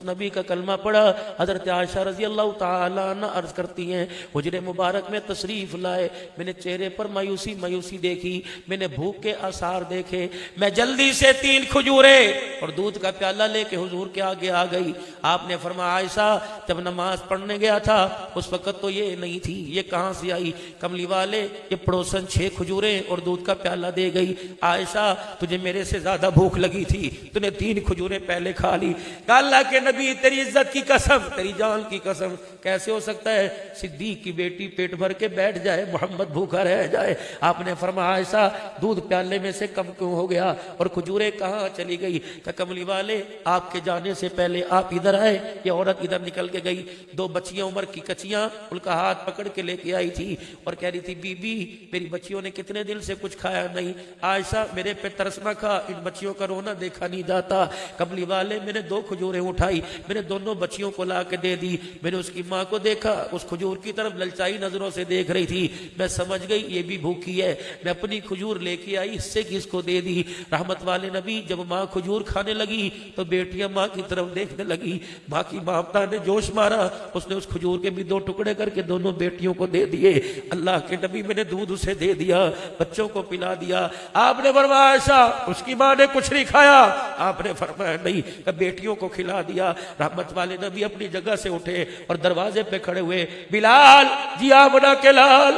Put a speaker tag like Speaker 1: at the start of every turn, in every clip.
Speaker 1: नबी का कलमा पढ़ा। हजरत आयशा रजी अल्लाह ताला अन्हा अर्ज करती हैं, हुजरे मुबारक में तशरीफ लाए, मैंने चेहरे पर मायूसी मायूसी देखी, मैंने भूख के आसार देखे, मैं जल्दी से 3 खजूरें और दूध का प्याला लेके हुजूर के आगे आ गई। आपने फरमाया, आयशा जब नमाज पढ़ने गया था उस वक्त तो ये नहीं थी, ये कहाँ से आई? कमली वाले ये पड़ोसन 6 खजूरें और दूध का प्याला दे गई। आयशा तुझे मेरे से ज्यादा भूख लगी थी, तूने 3 खजूरें पहले खा ली। अल्लाह के नबी तेरी इज्जत की कसम, तेरी जान की कसम, कैसे हो सकता है सिद्दीक की बेटी पेट भर के बैठ जाए, मोहम्मद भूखा रह जाए? आपने फरमाया, ऐसा दूध प्याले में से कम क्यों हो गया और खजूरें कहाँ चली गई? कमली वाले आपके जाने से पहले आप इधर आए, ये औरत इधर निकल के गई। 2 बच्चियां उम्र की कच्चियां उनका हाथ पकड़ के लेके आई थी और कह रही थी, बीबी मेरी बच्चियों ने कितने दिन से कुछ खाया नहीं, आयशा मेरे पे तरस ना खा, इन बच्चियों का रोना देखा नहीं जाता। कमली वाले मैंने 2 खजूरें उठाई, मैंने दोनों बच्चियों को ला के दे दी। मैंने उसकी माँ को देखा, उस खजूर की तरफ ललचाई नजरों से देख रही थी। मैं समझ गई ये भी भूखी है। मैं अपनी खजूर लेके आई, इससे किसको दे दी। रहमत वाले नबी जब माँ खजूर खाने लगी तो बेटियां माँ की तरफ देखने लगी। माँ की ममता ने जोश मारा, उसने उस खजूर के भी 2 टुकड़े करके दोनों बेटियों को दे दिए। अल्लाह के नबी मैंने दूध उसे दे दिया, बच्चों को पिला दिया। आपने फरमाया, ऐसा उसकी माँ ने कुछ नहीं खाया? आपने फरमाया नहीं, बेटियों को खिला दिया। रहमत वाले नबी अपनी जगह से उठे और दरवाजे पे खड़े हुए, बिलाल जी आमना के लाल,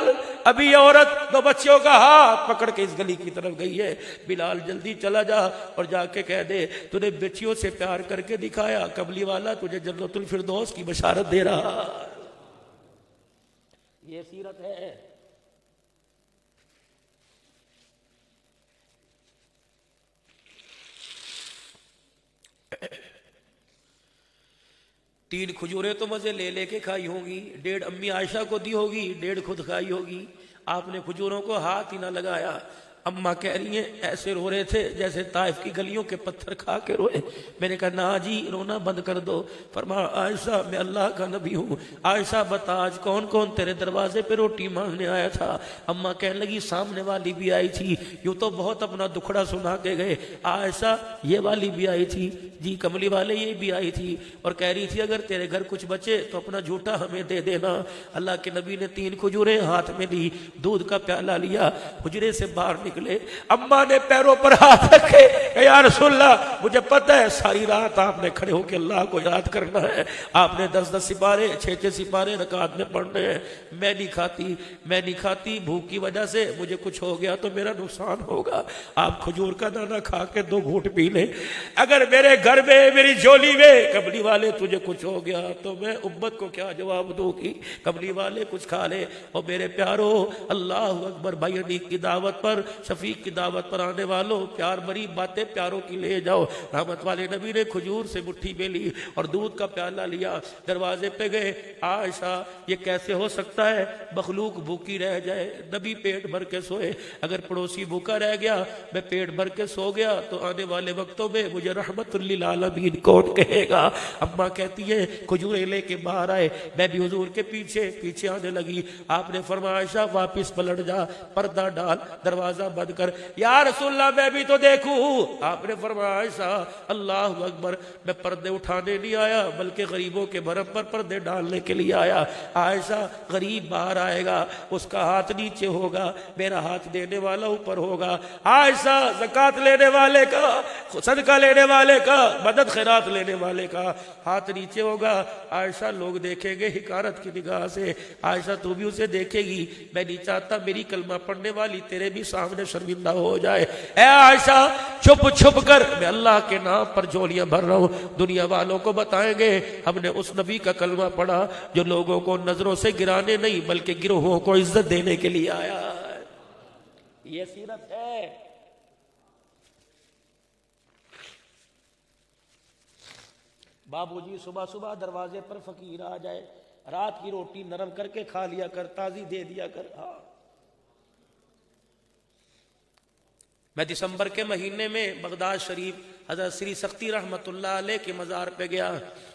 Speaker 1: अभी औरत 2 बच्चियों का हाथ पकड़ के इस गली की तरफ गई है, बिलाल जल्दी चला जा और जाके कह दे तूने बच्चियों से प्यार करके दिखाया, कमली वाला तुझे जन्नतुल फिरदौस की बशारत दे रहा। ये सीरत है। तीन खजूरें तो मजे ले लेके खाई होंगी, 1.5 अम्मी आयशा को दी होगी, 1.5 खुद खाई होगी। आपने खजूरों को हाथ ही ना लगाया। अम्मा कह रही हैं ऐसे रो रहे थे जैसे ताइफ की गलियों के पत्थर खा के रोए। मैंने कहा ना जी रोना बंद कर दो। फरमाया, आयशा मैं अल्लाह का नबी हूँ, आयशा बता आज कौन कौन तेरे दरवाजे पे रोटी मांगने आया था? अम्मा कहने लगी सामने वाली भी आई थी, यूं तो बहुत अपना दुखड़ा सुना के गए। आयशा ये वाली भी आई थी जी, कमली वाले ये भी आई थी और कह रही थी अगर तेरे घर कुछ बचे तो अपना झूठा हमें दे देना। अल्लाह के नबी ने 3 खजूरें हाथ में ली, दूध का प्याला लिया, हुजरे से बाहर निकले। अम्मा ने पैरों पर हाथ रखे, या रसूलल्लाह मुझे पता है सारी रात आपने खड़े होकर अल्लाह को याद करना है, आपने 10-10 सिपारे 6-6 सिपारे रकात में पढ़ने हैं। मैं नहीं खाती, भूख की वजह से मुझे कुछ हो गया तो मेरा नुकसान होगा। आप खजूर का दाना खा के 2 घूंट पी ले। अगर मेरे घर में मेरी झोली में कमली वाले तुझे कुछ हो गया तो मैं उम्मत को क्या जवाब दूंगी? कमली वाले कुछ खा ले। और मेरे प्यारो अल्लाह अकबर, भाई अनीक की दावत पर, शफीक की दावत पर आने वालों, प्यार भरी बातें प्यारों की ले जाओ। रहमत वाले नबी ने खजूर से मुट्ठी में ली और दूध का प्याला लिया, दरवाजे पे गए। आयशा ये कैसे हो सकता है मखलूक भूखी रह जाए, नबी पेट भर के सोए। अगर पड़ोसी भूखा रह गया, मैं पेट भर के सो गया तो आने वाले वक्तों में मुझे रहमतुल लिल आलमीन कौन कहेगा? अम्मा कहती है खजूरें लेके बाहर आए, मैं भी हुजूर के पीछे पीछे आने लगी। आपने फरमाया आयशा वापिस पलट जा, पर्दा डाल, दरवाजा बंद कर। या रसूलल्लाह मैं भी तो देखूं। आपने फरमाया आयशा अल्लाह अकबर, मैं पर्दे उठाने नहीं आया बल्कि गरीबों के भरम पर पर्दे डालने के लिए आया। आयशा गरीब बाहर आएगा, उसका हाथ नीचे होगा, मेरा हाथ देने वाला ऊपर होगा। आयशा ज़कात लेने वाले का, सदका लेने वाले का, मदद खैरात लेने वाले का हाथ नीचे होगा। आयशा लोग देखेंगे हिकारत की निगाह से, आयशा तू भी उसे देखेगी। मैं नहीं चाहता मेरी कलमा पढ़ने वाली तेरे भी सामने शर्मिंदा हो जाए। ऐ आयशा छुप छुप कर मैं अल्लाह के नाम पर झोलियां भर रहा हूं, दुनिया वालों को बताएंगे हमने उस नबी का कलमा पढ़ा जो लोगों को नजरों से गिराने नहीं बल्कि गिरोहों को इज्जत देने के लिए आया। ये सीरत है। बाबूजी सुबह सुबह दरवाजे पर फकीर आ जाए, रात की रोटी नरम करके खा लिया कर, ताजी दे दिया कर। हाँ, मैं दिसंबर के महीने में बगदाद शरीफ हज़रत श्री सख्ती रहमतुल्लाह अलैह के मज़ार पे गया।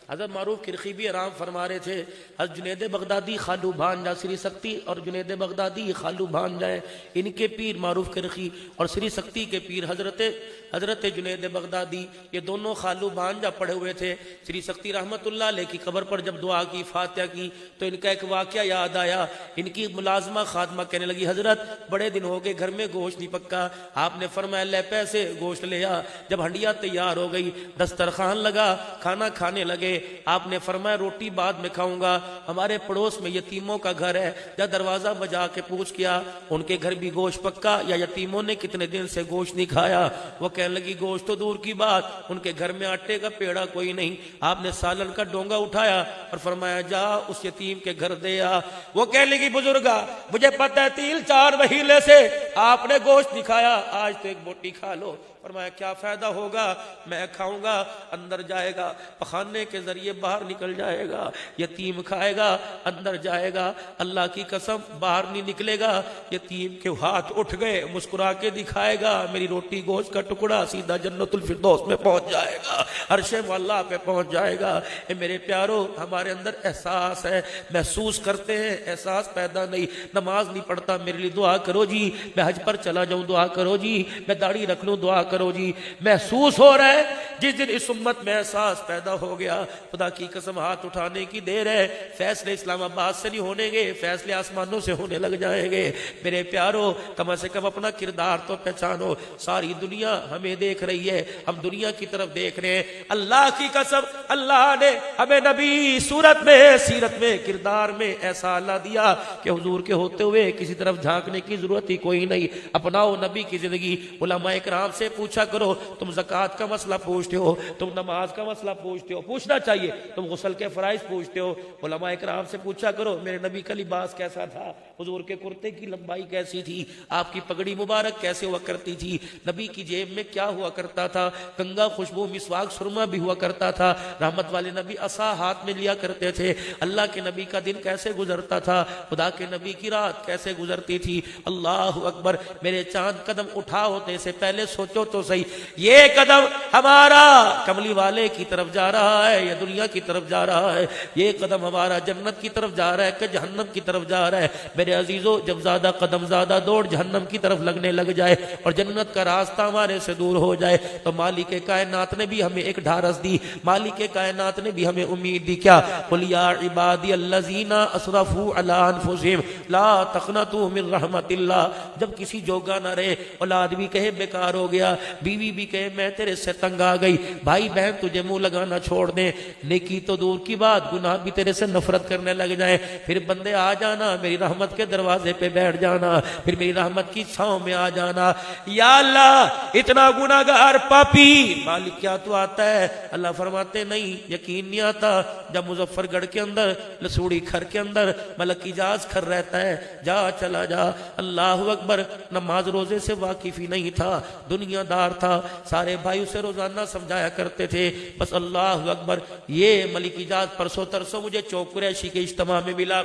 Speaker 1: हज़रत मारूफ किरखी भी आराम फरमा रहे थे। हज़रत जुनैद बगदादी खालू भांजा, श्री सख्ती और जुनैद बगदादी खालू भांजा है। इनके पीर मारूफ किरखी और श्री सख्ती के पीर हज़रत जुनैद बगदादी, ये दोनों खालू भांजा पड़े हुए थे। श्री सख्ती रहमतुल्लाह अलैह की कब्र पर जब दुआ की, फातिहा की, तो इनका एक वाक़या याद आया। इनकी मुलाजमा खादमा कहने लगी, हज़रत बड़े दिन हो गए घर में गोश्त नहीं पक्का, आपने फरमाया ले पैसे गोश्त ले आ। जब हंडिया तैयार हो गई, दस्तरखान लगा, खाना खाने लगे, आपने फरमाया रोटी बाद में खाऊंगा। हमारे पड़ोस में यतीमों का घर है, जब दरवाजा बजा के पूछ किया उनके घर भी गोश्त पक्का या यतीमों ने कितने दिन से गोश्त नहीं खाया। वो कहने लगी गोश्त तो दूर की बात, उनके घर में आटे का पेड़ा कोई नहीं। आपने सालन का डोंगा उठाया और फरमाया जा उस यतीम के घर दे आ। वो कहने लगी बुजुर्गा मुझे पता है 3-4 महीने से आपने गोश्त नहीं खाया, आज तो एक बोटी खा लो। फरमाया क्या फायदा होगा, मैं खाऊंगा, अंदर जाएगा पखाने के जरिए बाहर निकल जाएगा, यतीम खाएगा अंदर जाएगा, अल्लाह की कसम बाहर नहीं निकलेगा। यतीम के हाथ उठ गए, मुस्कुरा के दिखाएगा, मेरी रोटी गोश्त का टुकड़ा सीधा जन्नतुल फिरदौस में पहुंच जाएगा, अर्शे अल्लाह पे पहुंच जाएगा। ए मेरे प्यारो, हमारे अंदर एहसास है, महसूस करते हैं, एहसास पैदा नहीं। नमाज नहीं पढ़ता, मेरे लिए दुआ करो जी। मैं हज पर चला जाऊं, दुआ करो जी। मैं दाढ़ी रख लूं, दुआ करो जी। महसूस हो रहा है जिस दिन इस उम्मत में एहसास पैदा हो गया, खुदा की कसम हाथ उठाने की देर है। फैसले इस्लामाबाद से नहीं होनेगे, फैसले आसमानों से होने लग जाएंगे। मेरे प्यारो, कम से कम अपना किरदार तो पहचानो। सारी दुनिया हमें देख रही है, हम दुनिया की तरफ देख रहे हैं। अल्लाह की कसम, अल्लाह ने हमें नबी सूरत में, सीरत में, किरदार में ऐसा अल्लाह दिया कि हुजूर के होते हुए किसी तरफ झांकने की जरूरत ही कोई नहीं। अपनाओ नबी की जिंदगी। उलमाए किराम से पूछा करो, तुम ज़कात का मसला पूछते हो, तुम नमाज का मसला पूछते हो, पूछना चाहिए। तुम गुस्ल के फराइज पूछते हो, उलमाए किराम से पूछा करो मेरे नबी का लिबास कैसा था, हुजूर के कुर्ते की लंबाई कैसी थी, आपकी पगड़ी मुबारक कैसे हुआ करती थी, नबी की जेब में क्या हुआ करता था, गंगा खुशबू मिसवाक सुरमा भी हुआ करता था, रहमत वाले नबी असा हाथ में लिया करते थे, अल्लाह के नबी का दिन कैसे गुजरता था, खुदा के नबी की रात कैसे गुजरती थी। अल्लाह अकबर। मेरे चांद कदम उठा होने से पहले सोचो तो सही, ये कदम हमारा कमली वाले की तरफ जा रहा है या दुनिया की तरफ जा रहा है, ये कदम हमारा जन्नत की तरफ जा रहा है कि जहन्नम की तरफ जा रहा है। मेरे अजीजों, जब ज्यादा कदम ज्यादा दौड़ जहन्नम की तरफ लगने लग जाए और जन्नत का रास्ता हमारे से दूर हो जाए, तो मालिक कायनात ने भी हमें एक ढारस दी, मालिक कायनात ने भी हमें उम्मीद दी। क्या? कुल या इबादी अल्लज़ीना असरफू अला अनफुसिहिम ला तक़नतू मिन रहमतिल्लाह। जब किसी जोगा ना रहे, औलाद भी कहे बेकार हो गया, बीवी भी कहे मैं तेरे से तंग आ गई, भाई बहन तुझे मुंह लगाना छोड़ दे, नेकी तो दूर की बात गुनाह भी तेरे से नफरत करने लग जाए, फिर बंदे आ जाना मेरी रहमत के दरवाजे पे बैठ जाना, फिर मेरी रहमत की छांव में आ जाना। या अल्लाह, इतना गुनाहगार पापी, मालिक क्या तू आता है? अल्लाह फरमाते नहीं, यकीन नहीं आता। जब मुजफ्फरगढ़ के अंदर लसूड़ी खर के अंदर मलक इजाज खर रहता है, जा चला जा। अल्लाह अकबर। नमाज रोजे से वाकिफ ही नहीं था, दुनियादार था, सारे भाई उसे रोजाना समझाया करते थे, बस अल्लाह अकबर। ये मलिक इजाज परसों तरसों मुझे चौक कुरैशी के इज्तिमा में मिला,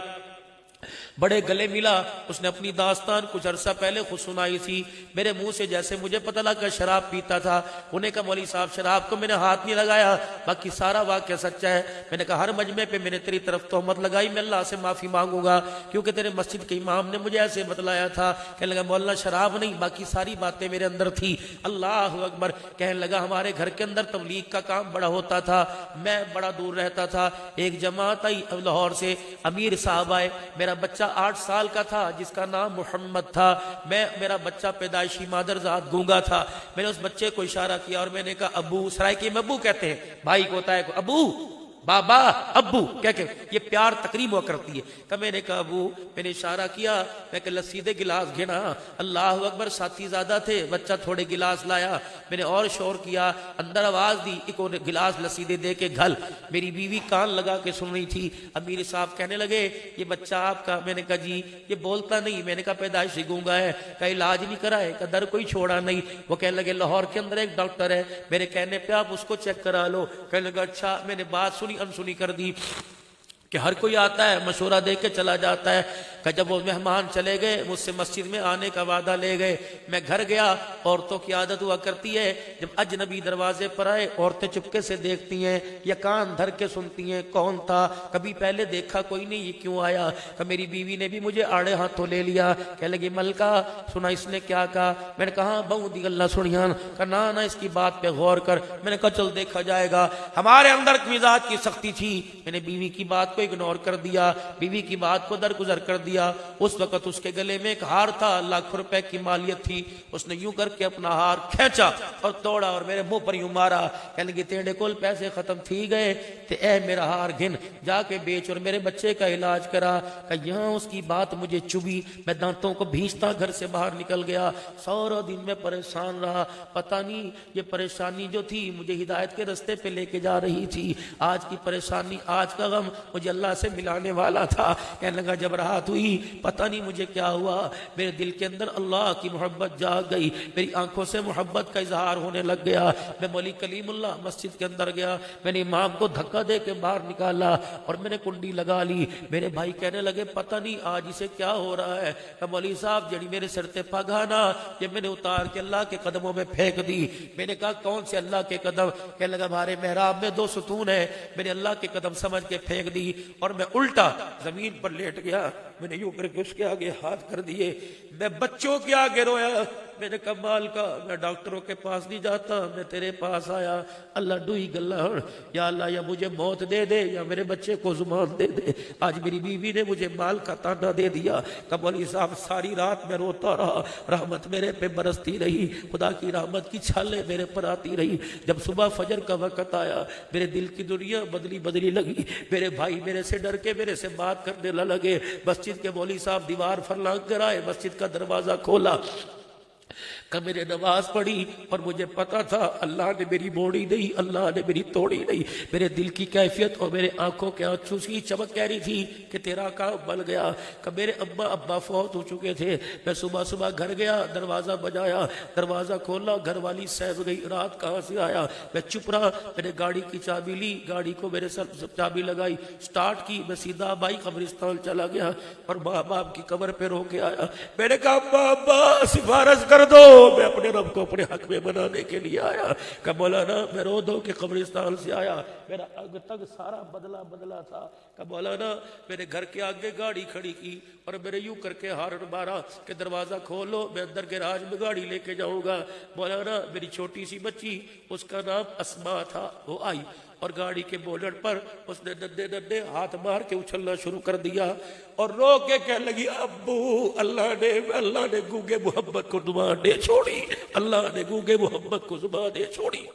Speaker 1: बड़े गले मिला। उसने अपनी दास्तान कुछ अरसा पहले खुद सुनाई थी, मेरे मुंह से जैसे मुझे पता लगा शराब पीता था। उन्हें कहा मौलवी साहब शराब को मैंने हाथ नहीं लगाया, बाकी सारा वाक्य सच्चा है। मैंने कहा हर मजमे पे मैंने तेरी तरफ तोहमत लगाई, मैं अल्लाह से माफी मांगूंगा क्योंकि तेरे मस्जिद के इमाम ने मुझे ऐसे बतलाया था। कहने लगा मौलाना शराब नहीं, बाकी सारी बातें मेरे अंदर थी। अल्लाह अकबर। कहने लगा हमारे घर के अंदर तबलीग का काम बड़ा होता था, मैं बड़ा दूर रहता था। एक जमात आई लाहौर से, अमीर साहब आए, मेरा बच्चा 8 साल का था जिसका नाम मोहम्मद था। मेरा बच्चा पैदाइशी मादरजात गूंगा था। मैंने उस बच्चे को इशारा किया और मैंने कहा अबू, सरायकी में अबू कहते हैं, भाई को होता है को अबू, बाबा, अब्बू क्या के ये प्यार तकरीब हुआ करती है। कब मैंने कहा अबू, मैंने इशारा किया, मैं कहा लस्सी दे गिलास गिना। अल्लाह अकबर। साथी ज्यादा थे, बच्चा थोड़े गिलास लाया, मैंने और शोर किया, अंदर आवाज दी, एक और गिलास लस्सी दे के घल। मेरी बीवी कान लगा के सुन रही थी। अमीर साहब कहने लगे ये बच्चा आपका? मैंने कहा जी। ये बोलता नहीं, मैंने कहा पैदाइश गूंगा है, का इलाज नहीं कराए, का दर कोई छोड़ा नहीं। वो कहने लगे लाहौर के अंदर एक डॉक्टर है, मेरे कहने पे आप उसको चेक करा लो। कहने लगा अच्छा। मैंने बात सुनी, अनसुनी कर दी कि हर कोई आता है मशवरा दे के चला जाता है। कि जब वो मेहमान चले गए मुझसे मस्जिद में आने का वादा ले गए, मैं घर गया। औरतों की आदत हुआ करती है, जब अजनबी दरवाजे पर आए औरतें चुपके से देखती हैं या कान धर के सुनती हैं कौन था, कभी पहले देखा कोई नहीं, ये क्यों आया। कि मेरी बीवी ने भी मुझे आड़े हाथों ले लिया, कह लगी मलका सुना इसने क्या कहा। मैंने कहा बहु दी गल्ला सुनियान, ना ना इसकी बात पे गौर कर। मैंने कहा चल देखा जाएगा। हमारे अंदर मिजाज की सख्ती थी, मैंने बीवी की बात को इग्नोर कर दिया, बीवी की बात को दरगुजर कर दिया। उस वक्त उसके गले में एक हार था, लाखों रुपए की मालियत थी। उसने यूं करके अपना हार खींचा और तोड़ा और मेरे मुंह पर यूं मारा। कहने लगी तेरे कोल पैसे खत्म थी गए ते ए मेरा हार गिन जाके बेच और मेरे बच्चे का इलाज करा। यहाँ उसकी बात मुझे चुभी, मैं दांतों को भींचता घर से बाहर निकल गया। सारा दिन में परेशान रहा, पता नहीं ये परेशानी जो थी मुझे हिदायत के रास्ते पे लेके जा रही थी। आज की परेशानी, आज का गम मुझे अल्लाह से मिलाने वाला था। कहने लगा जब राहत हुई पता नहीं मुझे क्या हुआ, मेरे दिल के अंदर अल्लाह की मोहब्बत जाग गई, मेरी आंखों से मोहब्बत का इजहार होने लग गया। मैं मौलवी कलीमुल्लाह मस्जिद के अंदर गया, मैंने इमाम को धक्का दे के बाहर निकाला और मैंने कुंडी लगा ली। मेरे भाई कहने लगे पता नहीं आज इसे क्या हो रहा है। मौलवी साहब जड़ी मेरे सिर ते पग ना ये मैंने उतार के अल्लाह के कदमों में फेंक दी। मैंने कहा कौन से अल्लाह के कदम। कहने लगा हमारे मेहराब में 2 सुतून है, मैंने अल्लाह के कदम समझ के फेंक दी और मैं उल्टा जमीन पर लेट गया। मैंने यूं करके उसके आगे हाथ कर दिए, मैं बच्चों के आगे रोया। मैंने कमाल का मैं डॉक्टरों के पास नहीं जाता, मैं तेरे पास आया। अल्लाह डुई गल्ला या अल्लाह या मुझे मौत दे दे या मेरे बच्चे को जुबान दे दे। आज मेरी बीवी ने मुझे माल का ताना दे दिया। कमली साहब सारी रात में रोता रहा, रहमत मेरे पे बरसती रही, खुदा की रहमत की छाले मेरे पर आती रही। जब सुबह फजर का वक्त आया मेरे दिल की दुनिया बदली बदली लगी। मेरे भाई मेरे से डर के मेरे से बात करने लगे। मस्जिद के मौलवी साहब दीवार फरलांग कर आए, मस्जिद का दरवाजा खोला, कब मैंने नमाज पढ़ी और मुझे पता था अल्लाह ने मेरी मोड़ी नहीं, अल्लाह ने मेरी तोड़ी नहीं। मेरे दिल की कैफियत और मेरे आंखों के आंसू की चमक कह रही थी कि तेरा काम बन गया। कब मेरे अब्बा अब्बा फौत हो चुके थे। मैं सुबह सुबह घर गया, दरवाज़ा बजाया, दरवाज़ा खोला, घर वाली सहम गई, रात कहाँ से आया। मैं चुप रहा, मैंने गाड़ी की चाबी ली, गाड़ी को मेरे सर चाबी लगाई, स्टार्ट की, मैं सीधा बाई कब्रिस्तान चला गया और माँ बाप की कब्र पे रो के आया। मैंने कहा अब्बा अब्बा सिफारिश कर दो, मैं अपने रब को अपने हक में बनाने के लिए आया। कब मौलाना मैं रो दो के कब्रिस्तान से आया, मेरा अग तक सारा बदला बदला था। कब मौलाना मेरे घर के आगे गाड़ी खड़ी की और मेरे यूं करके हारन मारा कि दरवाजा खोलो, मैं अंदर गैराज में गाड़ी लेके जाऊंगा। मौलाना मेरी छोटी सी बच्ची, उसका नाम अस्मा था, वो आई और गाड़ी के बोनट पर उसने नन्हे नन्हे हाथ मार के उछलना शुरू कर दिया और रो के कह लगी अब्बू अल्लाह ने गूंगे मोहब्बत को जुबान दे छोड़ी, अल्लाह ने गूंगे मोहब्बत को जुबान दे छोड़ी।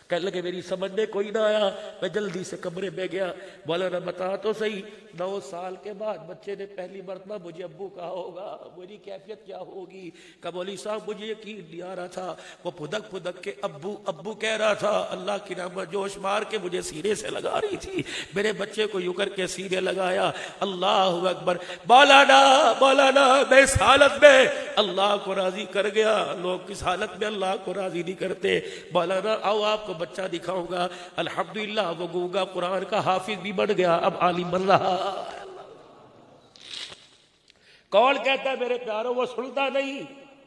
Speaker 1: कह लगे मेरी समझ में कोई ना आया। मैं जल्दी से कमरे में गया, बोला ना बता तो सही 9 साल के बाद बच्चे ने पहली मरतबा मुझे अब्बू कहा होगा, मेरी कैफियत क्या होगी। कबोली साहब मुझे यकीन नहीं आ रहा था, वो फुदक फुदक के अब्बू अब्बू कह रहा था। अल्लाह की रहमत जोश मार के मुझे सीने से लगा रही थी। मेरे बच्चे को यूं करके सीने लगाया, अल्लाह अकबर। मौलाना मैं इस हालत में अल्लाह को राजी कर गया। लोग किस हालत में अल्लाह को राजी नहीं करते। मौलाना आओ आपको बच्चा दिखाऊंगा। अल्हम्दुलिल्लाह वो गूंगा कुरान का हाफिज भी बन गया, अब आलिम बन रहा। कौन कहता है मेरे प्यारों वो सुनता नहीं।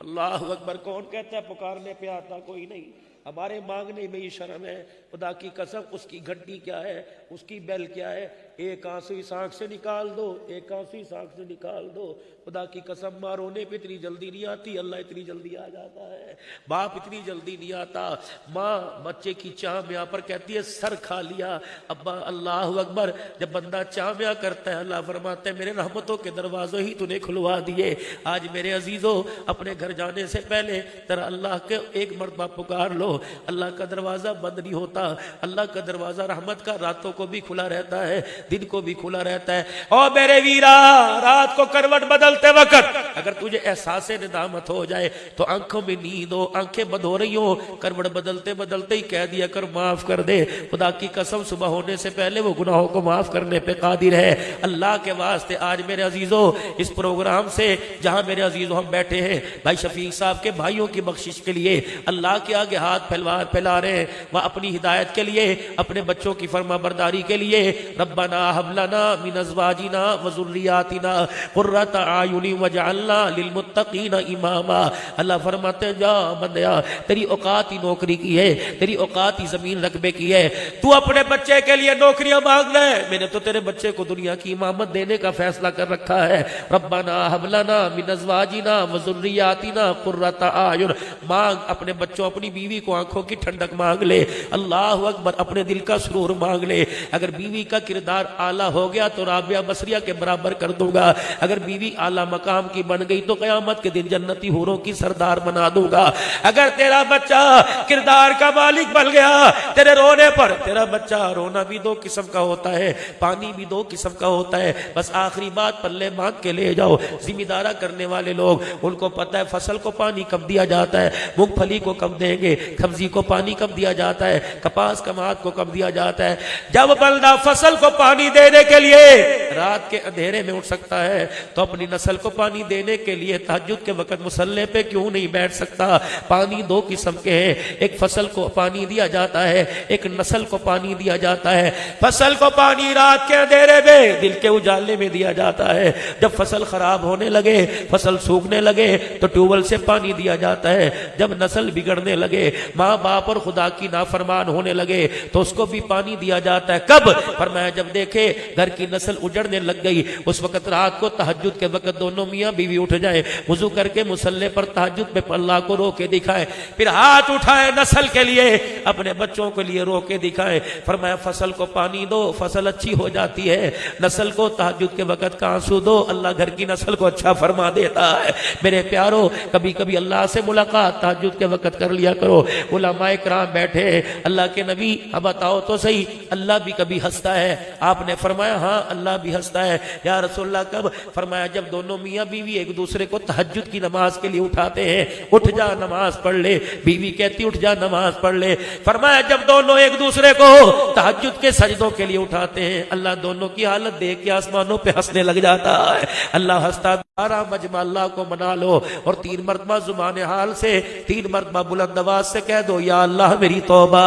Speaker 1: अल्लाह अकबर। कौन कहता है पुकारने पे आता कोई नहीं। हमारे मांगने में ही शर्म है। खुदा की कसम, उसकी घंटी क्या है, उसकी बेल क्या है। एक आंसू इस आंख से निकाल दो, एक आंसू इस आंख से निकाल दो। खुदा की कसम माँ रोने पे इतनी जल्दी नहीं आती, अल्लाह इतनी जल्दी आ जाता है। बाप इतनी जल्दी नहीं आता। माँ बच्चे की चाह में पर कहती है सर खा लिया। अब्बा अल्लाह अकबर। जब बंदा चाह में करता है अल्लाह फरमाते हैं मेरे रहमतों के दरवाजे ही तूने खुलवा दिए। आज मेरे अजीजों अपने घर जाने से पहले तेरा अल्लाह के एक मरतबा पुकार लो। अल्लाह का दरवाजा बंद नहीं होता। अल्लाह का दरवाजा रहमत का रातों को भी खुला रहता है, दिन को भी खुला रहता है। और मेरे वीरा रात को करवट बदलते वक्त अगर तुझे एहसास निदामत हो जाए तो आंखों में नींद हो, आंखें बंद हो रही हो, करवट बदलते बदलते ही कह दिया कर माफ कर दे। खुदा की कसम सुबह होने से पहले वो गुनाहों को माफ करने पे कादिर है। अल्लाह के वास्ते आज मेरे अजीजों इस प्रोग्राम से जहां मेरे अजीजों हम बैठे हैं, भाई शफीक साहब के भाइयों की बख्शिश के लिए अल्लाह के आगे हाथ फैला रहे हैं। वह अपनी हिदायत के लिए, अपने बच्चों की फर्मा बरदारी के लिए रब्बाना रब्बना हब लना मिन अज़वाजिना व ज़ुर्रियातिना क़ुर्रता आयुनि वजअलना लिलमुत्तक़ीना इमामा। अल्लाह फरमाते हैं जा बंदया, तेरी औकात ही नौकरी की है, तेरी औकात ही ज़मीन रकबे की है, तू अपने बच्चे के लिए नौकरियां मांग ले, मैंने तो तेरे बच्चे को दुनिया की इमामत देने का फैसला कर रखा है। रब्बना हब लना मिन अज़वाजिना व ज़ुर्रियातिना क़ुर्रता आयुन, मांग अपने बच्चों अपनी बीवी को आंखों की ठंडक मांग ले। अल्लाहु अकबर, अपने दिल का सुरूर मांग ले। अगर बीवी का किरदार आला हो गया तो राबिया बसरिया के बराबर कर दूंगा। अगर बीवी आला मकाम की बन गई तो क़यामत के दिन जन्नती हूरों की सरदार बना दूंगा। अगर तेरा बच्चा किरदार का मालिक बन गया, तेरे रोने पर, तेरा बच्चा रोना भी दो किस्म का होता है, पानी भी दो किस्म का होता है। बस आखिरी बात पल्ले बांध के ले जाओ। जिम्मेदारा करने वाले लोग, उनको पता है फसल को पानी कब दिया जाता है, मूंगफली को कब देंगे, सब्जी को पानी कब दिया जाता है, कपास कमात को कब दिया जाता है। जब बंदा फसल को पानी देने के लिए रात के अंधेरे में उठ सकता है तो अपनी नस्ल को पानी देने के लिए तहज्जुद के वक्त मुसल्ले पे क्यों नहीं बैठ सकता। पानी दो किस्म के हैं, एक फसल को पानी दिया जाता है, एक नस्ल को पानी दिया जाता है। फसल को पानी रात के अंधेरे में, दिल के उजाले में दिया जाता है। जब फसल खराब होने लगे, फसल सूखने लगे तो ट्यूबवेल से पानी दिया जाता है। जब नस्ल बिगड़ने लगे, माँ बाप और खुदा की नाफरमान होने लगे तो उसको भी पानी दिया जाता है। कब? फरमाया जब देखे घर की नस्ल उजड़ने लग गई, उस वक्त रात को तहज्जुद के वक्त दोनों मियाँ बीवी उठ जाए, वुजू करके मुसल्ले पर तहज्जुद पे अल्लाह को रो के दिखाए, फिर हाथ उठाए नस्ल के लिए, अपने बच्चों के लिए रो के दिखाए। फरमाया फसल को पानी दो, फसल अच्छी हो जाती है। नस्ल को तहज्जुद के वक्त का आंसू दो, अल्लाह घर की नस्ल को अच्छा फरमा देता है। मेरे प्यारो, कभी कभी अल्लाह से मुलाकात तहज्जुद के वक्त कर लिया करो। उलमाए किराम बैठे, अल्लाह के नबी अब बताओ तो सही, अल्लाह भी कभी हंसता है? आपने फरमाया हाँ अल्लाह भी हंसता है। या रसूलल्लाह कब? फरमाया जब दोनों मियाँ बीवी एक दूसरे को तहज्जुद की नमाज के लिए उठाते हैं। उठ जा नमाज पढ़ ले, बीवी कहती उठ जा नमाज पढ़ ले। फरमाया जब दोनों एक दूसरे को तहज्जुद के सजदों के लिए उठाते हैं, अल्लाह दोनों की हालत देख के आसमानों पे हंसने लग जाता है। अल्लाह हंसता, सारा मजमा अल्लाह को मना लो और 3 मरतबा जुबान हाल से 3 मरतबा बुलंद आवाज से कह दो या अल्लाह मेरी तौबा।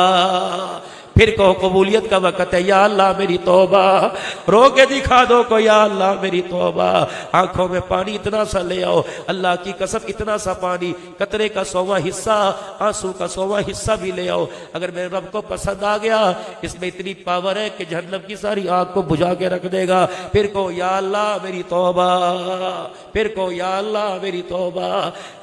Speaker 1: फिर कहो कबूलियत का वक्त है, या अल्लाह मेरी तौबा। रो के दिखा दो को, या अल्लाह मेरी तौबा। आंखों में पानी इतना सा ले आओ, अल्लाह की कसम इतना सा पानी, कतरे का 100वां हिस्सा, आंसू का 100वां हिस्सा भी ले आओ। अगर मेरे रब को पसंद आ गया, इसमें इतनी पावर है कि जहन्नम की सारी आग को बुझा के रख देगा। फिर कहो या अल्लाह मेरी तौबा, फिर कहो या अल्लाह मेरी तौबा।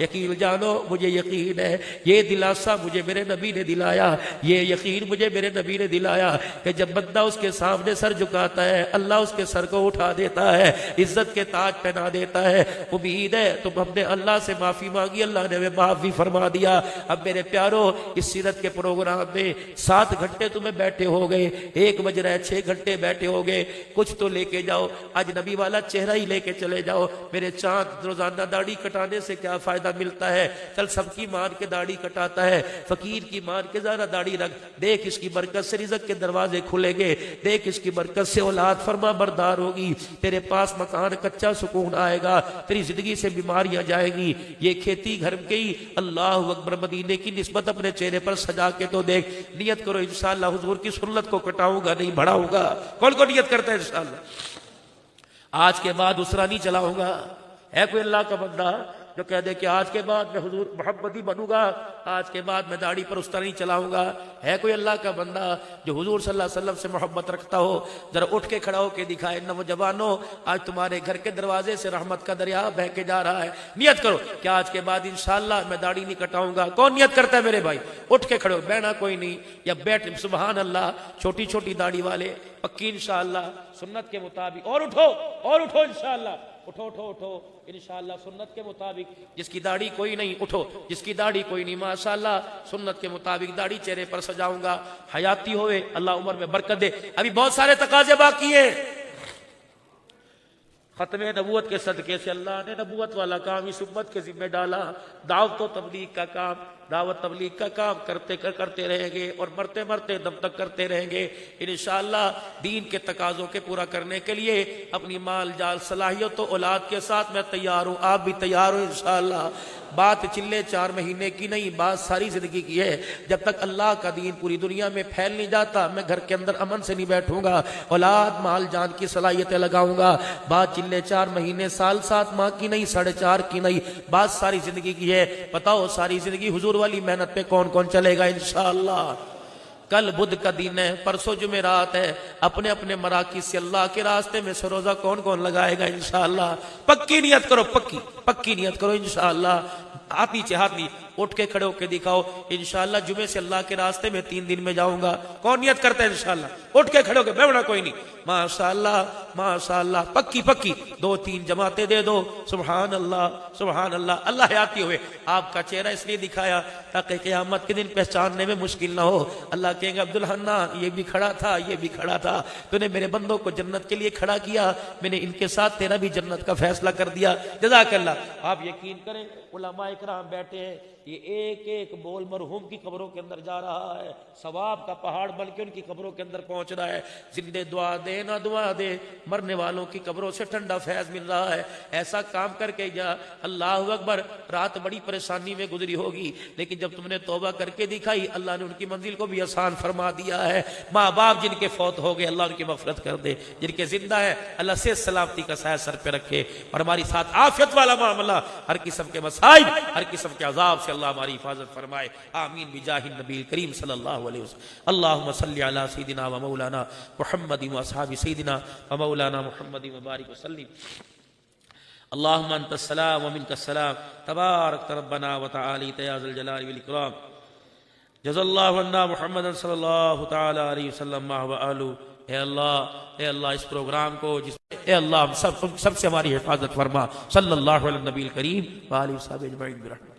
Speaker 1: यकीन जानो, मुझे यकीन है, ये दिलासा मुझे मेरे नबी ने दिलाया, ये यकीन मुझे मेरे नबी ने दिलाया कि जब बंदा उसके सामने सर झुकाता है, अल्लाह उसके सर को उठा देता है, इज्जत के ताज पहना देता है। उम्मीद है तुम हमने अल्लाह से माफी मांगी, अल्लाह ने हमें माफ भी फरमा दिया। अब मेरे प्यारो, इस सीरत के प्रोग्राम में 7 घंटे तुम्हें बैठे हो गए, 1 बज रहा है, 6 घंटे बैठे हो गए, कुछ तो लेके जाओ। आज नबी वाला चेहरा ही लेके चले जाओ। मेरे चांद, रोजाना दाढ़ी कटाने से क्या फायदा मिलता है? चल सबकी मार के दाढ़ी कटाता है, फकीर की मार के जरा दाढ़ी रख, देख इसकी बरकत से रिज़्क़ के दरवाजे खुलेंगे, देख इसकी बरकत से औलाद फरमा बरदार होगी, तेरे पास मकान कच्चा सुकून आएगा, तेरी जिंदगी से बीमारियां जाएंगी। ये खेती घर के ही अल्लाह अकबर मदीने की निस्बत अपने चेहरे पर सजा के तो देख। नियत करो इंशाअल्लाह हुजूर की सुन्नत को कटाऊंगा नहीं बढ़ाऊंगा। कौन को नियत करता है इंशाअल्लाह? आज के बाद दूसरा नहीं चलाऊंगा। है कोई अल्लाह का बंदा जो कह दे कि आज के बाद मैं हुजूर मोहम्मदी बनूंगा, आज के बाद मैं दाढ़ी पर उस्ता नहीं चलाऊंगा? है कोई अल्लाह का बंदा जो हुजूर सल्लल्लाहु अलैहि वसल्लम से मोहब्बत रखता हो? जरा उठ के खड़ा होके दिखाए। नौजवानों, आज तुम्हारे घर के दरवाजे से रहमत का दरिया बह के जा रहा है। नियत करो कि आज के बाद इंशाअल्लाह मैं दाढ़ी नहीं कटाऊंगा। कौन नियत करता है मेरे भाई? उठ के खड़े हो, बहना कोई नहीं, या बैठ सुबहान अल्लाह। छोटी छोटी दाढ़ी वाले पक्की इंशाअल्लाह सुन्नत के मुताबिक। और उठो इंशाअल्लाह, उठो उठो उठो इंशाअल्लाह सुन्नत के मुताबिक। जिसकी दाढ़ी कोई नहीं, उठो, जिसकी दाढ़ी कोई नहीं, माशाअल्लाह सुन्नत के मुताबिक दाढ़ी चेहरे पर सजाऊंगा। हयाती होवे, अल्लाह उम्र में बरकत दे। अभी बहुत सारे तकाजे बाकी हैं। खत्म नबूवत के सदके से अल्लाह ने नबूवत वाला काम इस उम्मत के जिम्मे डाला। दावत व तबलीग का काम, दावत तबलीग का काम करते रहेंगे और मरते मरते दम तक करते रहेंगे इंशाअल्लाह। दीन के तकाजों के पूरा करने के लिए अपनी माल जाल सलाहियत तो औलाद के साथ मैं तैयार हूँ, आप भी तैयार हो इंशाअल्लाह। बात चिल्ले 4 महीने की नहीं, बात सारी जिंदगी की है। जब तक अल्लाह का दीन पूरी दुनिया में फैल नहीं जाता, मैं घर के अंदर अमन से नहीं बैठूंगा, औलाद माल जान की सलाहियतें लगाऊंगा। बात चिल्ले 4 महीने साल 7 माह की नहीं, 4.5 की नहीं, बात सारी जिंदगी की है। बताओ सारी जिंदगी हुजूर वाली मेहनत पे कौन कौन चलेगा इंशाअल्लाह। कल बुध का दिन है, परसों जुमेरात है, अपने अपने मराकी से अल्लाह के रास्ते में सरोजा कौन कौन लगाएगा इंशाअल्लाह। पक्की नियत करो, पक्की पक्की नियत करो इंशाअल्लाह। हाथ नीचे, हाथ नीचे, उठ के खड़े होके दिखाओ इंशाअल्लाह जुमे से अल्लाह के रास्ते में 3 दिन में जाऊंगा। कौन नियत करता है इंशाअल्लाह? उठ के खड़े होके, बैठना कोई नहीं। माशाअल्लाह माशाअल्लाह, पक्की पक्की 2-3 जमातें दे दो। सुभान अल्लाह सुभान अल्लाह। अल्लाह हयाती हुए आपका चेहरा इसलिए दिखाया ताकि क़यामत के दिन पहचानने में मुश्किल ना हो। अल्लाह कहेंगे अब्दुल हन्नान ये भी खड़ा था, ये भी खड़ा था, तूने मेरे बंदों को जन्नत के लिए खड़ा किया, मैंने इनके साथ तेरा भी जन्नत का फैसला कर दिया। जज़ाकल्लाह। आप यकीन करें उलमा इकराम बैठे हैं, ये एक एक बोल मरहूम की कब्रों के अंदर जा रहा है, सवाब का पहाड़ बन के उनकी कब्रों के अंदर पहुंच रहा है। जिंदे दुआ दे ना दुआ दे, मरने वालों की कब्रों से ठंडा फैज मिल रहा है। ऐसा काम करके जा, अल्लाह अकबर। रात बड़ी परेशानी में गुजरी होगी, लेकिन जब तुमने तौबा करके दिखाई, अल्लाह ने उनकी मंजिल को भी आसान फरमा दिया है। माँ बाप जिनके फौत हो गए, अल्लाह उनकी मफरत कर दे। जिनके जिंदा है, अल्लाह से सलामती का साया सर पे रखे, और हमारी साथ आफियत वाला मामला, हर किस्म के मसाइब, हर किस्म के अजाब से अल्लाह हमारी हिफाजत फरमाए। आमीन बिजाहिन नबी करीम सल्लल्लाहु अलैहि वसल्लम। अल्लाहुम्मा सल्लि अला सय्यिदिना व मौलाना मुहम्मदिन व असहाबि सय्यिदिना व मौलाना मुहम्मदिन व बारिक वसल्लिम। अल्लाहुम्मा अंतस सलाम व मिनकस सलाम, तबारक रब्बना व तआला या ज़ल जलाली वल इकराम। जज़ल्लाहु अन्ना मुहम्मदन सल्लल्लाहु तआला अलैहि वसल्लम व आलू। ए अल्लाह इस प्रोग्राम को ए अल्लाह हम सबसे हमारी हिफाजत फरमा। सल्लल्लाहु अलैहि नबी करीम व आलिहि व सहाबिहि अजमईन।